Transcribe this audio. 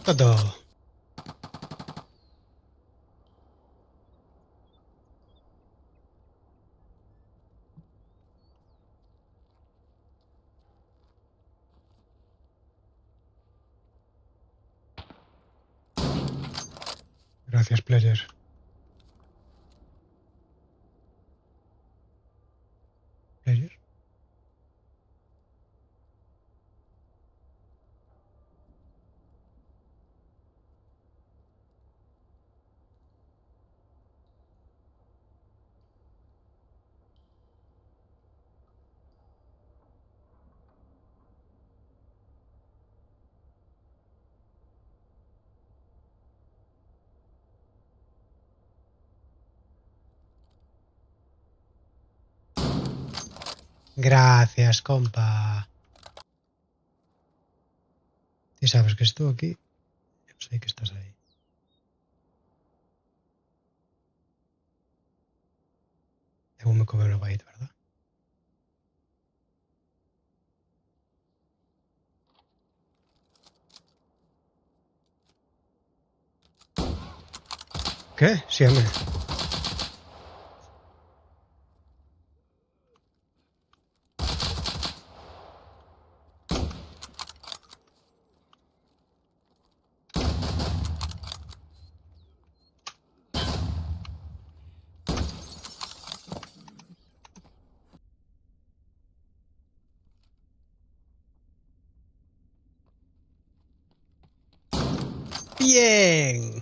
Todo. Gracias, player. Player. Gracias, compa. Si sabes que estoy aquí, yo sé que estás ahí. Debo me comer una bait, ¿verdad? ¿Qué? Sí, hombre. Bien.